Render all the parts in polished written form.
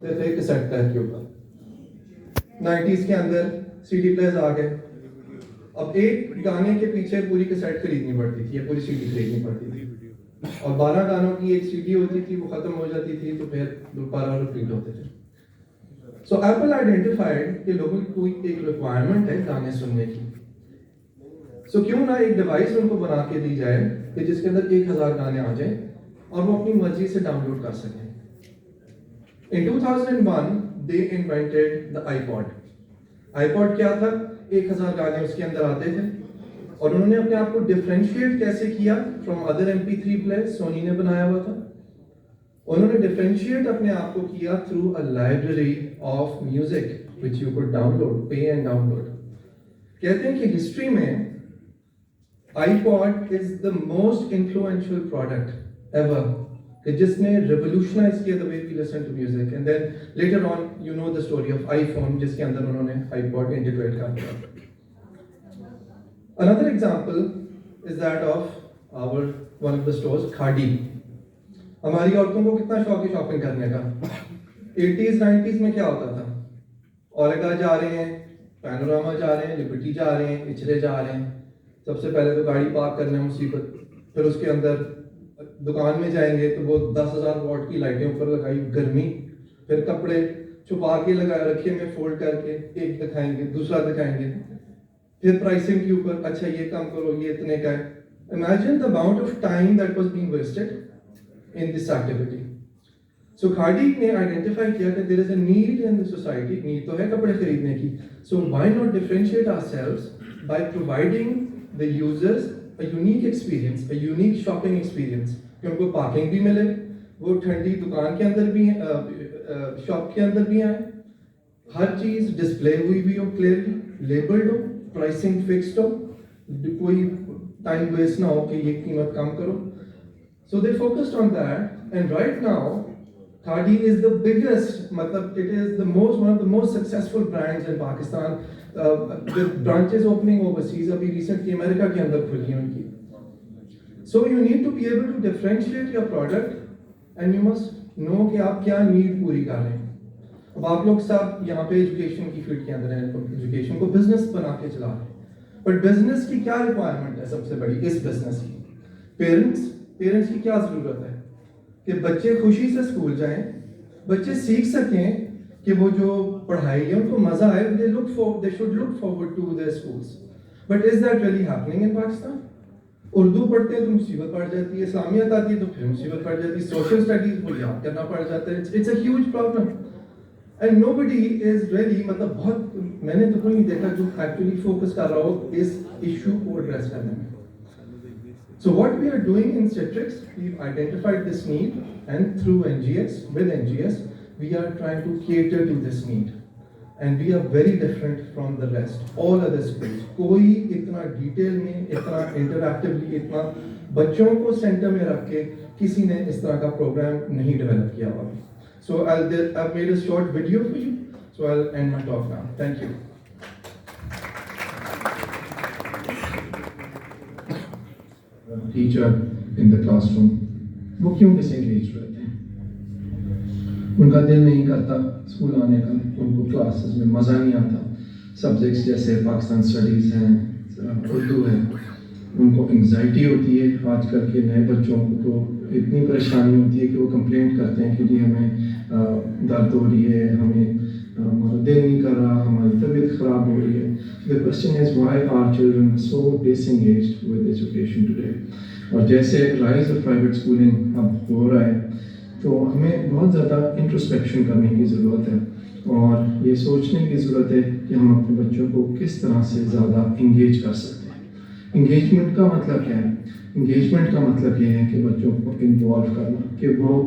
Cassette player کے اوپر 90s کے اندر سی ڈی پلیئرز آ گئے. اب ایک گانے کے پیچھے پوری کیسٹ خریدنی پڑتی تھی یا پوری سی ڈی خریدنی پڑتی تھی, اور 12 گانوں کی ایک سی ڈی ہوتی تھی, وہ ختم ہو جاتی تھی تو پھر دوبارہ ریپیٹ ہوتے تھے. سو ایپل آئیڈینٹیفائڈ کہ لوگوں کی کوئی ایک ریکوائرمنٹ ہے گانے سننے کی, سو کیوں نہ ایک ڈیوائس ان کو بنا کے دی جائے کہ جس کے اندر 1000 گانے آ جائیں اور وہ اپنی مرضی سے ڈاؤن لوڈ کر سکیں. In 2001 they invented the iPod. iPod کیا تھا؟ 1000 گانے اس کے اندر آتے تھے, اور انہوں نے اپنے آپ کو ڈیفرینشیٹ کیسے کیا فرام ادر MP3 پلیئر. سونی نے بنایا ہوا تھا. انہوں نے ڈیفرینشیٹ اپنے آپ کو کیا through a library of music which you could download, pay and download. کہتے ہیں کہ ہسٹری میں iPod is the most influential product ever, کہ جس نے ریولوشنائز کیا the way we listen to music. And then later on you know the story of iPhone, جس کے اندر انہوں نے iPod انٹیگریٹ کر دیا. Another example is that of our one of the stores, Khaadi. ہماری عورتوں کو کتنا شوق ہے شاپنگ کرنے کا. 80s 90s میں کیا ہوتا تھا؟ اوریگا جا رہے ہیں, پینوراما جا رہے ہیں, لبرٹی جا رہے ہیں, اچھرے جا رہے ہیں. سب سے پہلے تو گاڑی پارک کرنا مصیبت, پھر اس کے اندر دکان میں جائیں گے تو وہ 10,000 واٹ کی لائٹیں اوپر لگائی, گرمی, پھر کپڑے چھپا کے لگا رکھے میں فولڈ کر کے, ایک دکھائیں گے دوسرا دکھائیں گے, پھر پرائسنگ کے اوپر اچھا یہ کم کرو یہ اتنے کا ہے. Imagine the amount of time that was being wasted in this activity. So Khaadi نے آئیڈینٹیفائی کیا کہ there is a need in the society, need تو ہے کپڑے خریدنے کی, so why not differentiate ourselves by providing the users a unique experience, a unique shopping experience, کہ ان کو پارکنگ بھی ملے, وہ ٹھنڈی دکان کے اندر بھی شاپ کے اندر بھی آئیں, ہر چیز ڈسپلے ہوئی بھی ہو, کلیئرلی لیبلڈ ہو, پرائسنگ فکسڈ ہو, کوئی ٹائم ویسٹ نہ ہو کہ یہ قیمت کم کرو. So they focused on that, and right now Khaadi is the biggest, مطلب it is the most, one of the most successful brands in Pakistan, with branches opening overseas. ابھی recently امریکہ کے اندر کھلی ہیں ان کی. So you need to be able to differentiate your product and you must know کہ آپ کیا need پوری کر رہے ہیں. اب آپ لوگ سب یہاں پہ ایجوکیشن کی فیلڈ کے اندر ہیں, ایجوکیشن کو بزنس بنا کے چلا رہے ہیں, بٹ بزنس کی کیا ریکوائرمنٹ ہے سب سے بڑی اس بزنس کی؟ پیرنٹس کی کیا ضرورت ہے کہ بچے خوشی سے اسکول جائیں, بچے سیکھ سکیں کہ وہ جو پڑھائی ہے ان کو مزہ آئے, they should look forward to their schools. But is that really happening in Pakistan? Urdu پڑھتے ہیں تو مصیبت پڑ جاتی ہے, اسلامیت آتی ہے تو پھر مصیبت پڑ جاتی ہے, سوشل اسٹڈیز کو یاد کرنا پڑ جاتا ہے. It's a huge problem and nobody is really, مطلب بہت میں نے تو نہیں دیکھا جو ایکچولی فوکس کر رہا ہو اس ایشو کو ایڈریس کرنے میں. So what we are doing in Citrix, we've identified this need, and through NGS, with NGS, we are trying to cater to this need. And we are very different from the rest, all other schools. کوئی اتنا detail میں, اتنا interactively, اتنا بچوں کو centre میں رکھ کے کسی نے اس طرح کا پروگرام نہیں ڈیولپ کیا ہوا. So I've made a short video for you, so I'll end my talk now. Thank you. Teacher in the class room, وہ کیوں ڈس انگیج رہتے ہیں؟ ان کا دل نہیں کرتا اسکول آنے کا, ان کو کلاسز میں مزہ نہیں آتا. سبجیکٹس جیسے پاکستان اسٹڈیز ہیں, اردو ہے, ان کو انگزائٹی ہوتی ہے. آج کل کے نئے بچوں کو تو اتنی پریشانی ہوتی ہے کہ وہ کمپلینٹ کرتے ہیں کہ جی ہمیں درد ہو رہی ہے, ہمیں ہمارا دل نہیں کر رہا, ہماری طبیعت خراب ہو رہی ہے. The question is why are children so disengaged with education today? اور جیسے رائز آف پرائیویٹ اسکولنگ اب ہو رہا ہے تو ہمیں بہت زیادہ انٹروسپیکشن کرنے کی ضرورت ہے, اور یہ سوچنے کی ضرورت ہے کہ ہم اپنے بچوں کو کس طرح سے زیادہ انگیج کر سکتے ہیں. انگیجمنٹ کا مطلب کیا ہے؟ انگیجمنٹ کا مطلب یہ ہے کہ بچوں کو انوالو کرنا, کہ وہ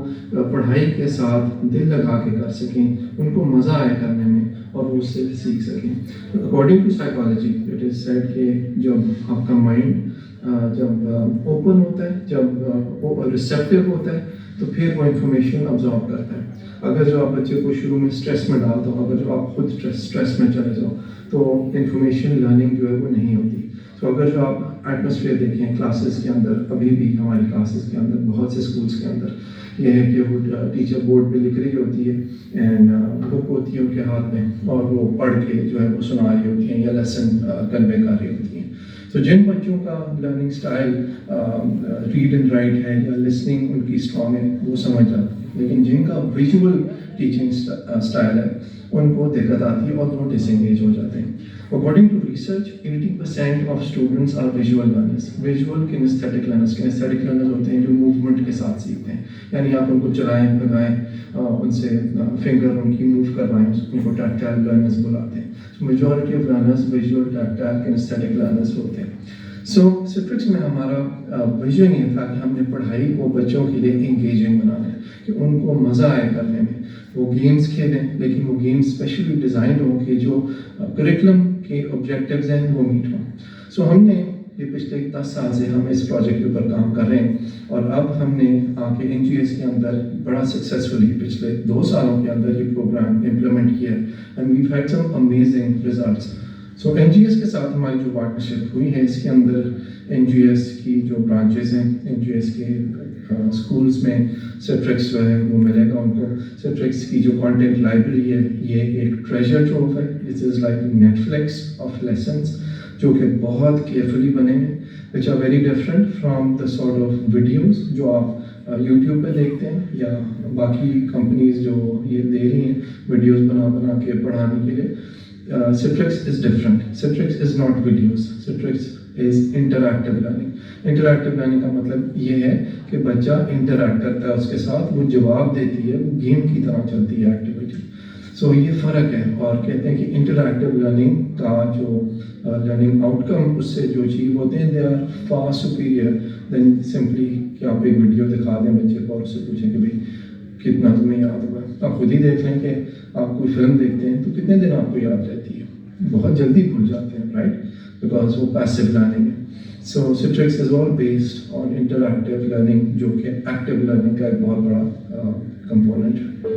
پڑھائی کے ساتھ دل لگا کے کر سکیں, ان کو مزہ آئے کرنے میں اور وہ اس سے سیکھ سکیں. According to psychology it is said کہ جب آپ کا مائنڈ جب اوپن ہوتا ہے, جب ریسیپٹیو ہوتا ہے, تو پھر وہ انفارمیشن ابزارب کرتا ہے. اگر جو آپ بچے کو شروع میں اسٹریس میں ڈال دو, اگر جو آپ خود اسٹریس میں چلے جاؤ تو انفارمیشن لرننگ جو ہے وہ نہیں ہوتی. تو اگر جو آپ ایٹماسفیئر دیکھیں کلاسز کے اندر، ابھی بھی ہماری کلاسز کے اندر بہت سے اسکولس کے اندر یہ ہے کہ وہ ٹیچر بورڈ پہ لکھ رہی ہوتی ہے اینڈ بک ہوتی ہے ان کے ہاتھ میں، اور وہ پڑھ کے جو ہے وہ سنا رہی ہوتی ہیں یا لیسن کنوے کر رہی ہوتی ہیں. تو جن بچوں کا learning style read and write ہے یا لسننگ ان کی اسٹرانگ ہے وہ سمجھ جاتے ہیں، لیکن جن کا ویژول ٹیچنگ اسٹائل ہے ان کو دقت آتی ہے اور وہ ڈس انگیج ہو جاتے ہیں. According to research, 80% of students are visual learners. Visual kinesthetic learners. Kinesthetic learners ہوتے ہیں جو موومنٹ کے ساتھ سیکھتے ہیں، یعنی آپ ان کو چلائیں بھگائیں، ان سے فنگر ان کی موو کروائیں، ان کو ٹیکٹائل لرنرز بلاتے ہیں. So majority of learners visual, tactile, kinesthetic learners ہوتے ہیں. So سٹرکس میں ہمارا ویژن یہ تھا کہ ہم نے پڑھائی کو بچوں کے لیے انگیجنگ بنانا ہے، کہ ان کو مزہ آئے کرنے میں، وہ گیمز کھیلیں لیکن وہ گیمز اسپیشلی ڈیزائن ہوں کہ جو کریکلم کے آبجیکٹیوز ہیں وہ میٹ ہوں. سو ہم نے یہ پچھلے 10 سال سے ہم اس پروجیکٹ کے اوپر کام کر رہے ہیں، اور اب ہم نے آ کے NGS کے اندر بڑا سکسیزفلی پچھلے 2 سالوں کے اندر یہ پروگرام امپلیمنٹ کیا ہے and we've had some amazing results. So NGS کے ساتھ ہماری جو پارٹنرشپ ہوئی ہے اس کے اندر NGS کی جو برانچز ہیں، NGS کے اسکولس میں سٹرکس جو ہے وہ ملے گا ان کو. سٹرکس کی جو کانٹینٹ لائبریری ہے یہ ایک ٹریجر ٹروف ہے، it is like Netflix of lessons, جو کہ بہت کیئرفلی بنے ہیں، which are very different from the sort of videos جو آپ یوٹیوب پہ دیکھتے ہیں یا باقی کمپنیز جو یہ دے رہی ہیں ویڈیوز بنا کے پڑھانے کے لیے. Citrix is different. Citrix is not videos. Citrix is interactive learning. Interactive learning کا مطلب یہ ہے کہ بچہ انٹریکٹ کرتا ہے اس کے ساتھ، وہ جواب دیتی ہے، وہ گیم کی طرح چلتی ہے ایکٹیویٹی. سو یہ فرق ہے، اور کہتے ہیں کہ انٹریکٹیو لرننگ کا جو لرننگ آؤٹ کم اس سے جو اچیو ہوتے ہیں they are far superior than simply کہ آپ ایک ویڈیو دکھا دیں بچے کو اور اس سے پوچھیں کہ بھائی کتنا تمہیں یاد ہوگا. آپ خود ہی دیکھ لیں کہ آپ کوئی فلم دیکھتے ہیں تو کتنے دن آپ کو یاد رہتی ہے، بہت جلدی بھول جاتے ہیں، رائٹ، بیکاز وہ پیسو لرننگ ہے. So strikes is all based on interactive learning, جو کہ ایکٹیو لرننگ کا ایک بہت بڑا کمپوننٹ ہے.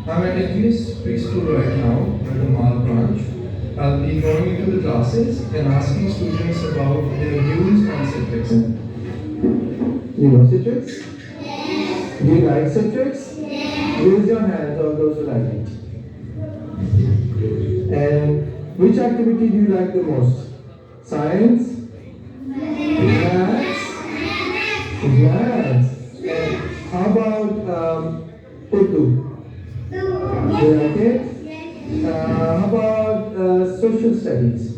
I'm at NGS preschool right now at the Mall branch. I'll be going into the classes and asking students about their views on Citrix. You know Citrix? Yes. Do you like Citrix? Yes. Raise your hands, all those who like it. And which activity do you like the most? Science? Maths? Maths. And how about Urdu? Do you like it? How about social studies?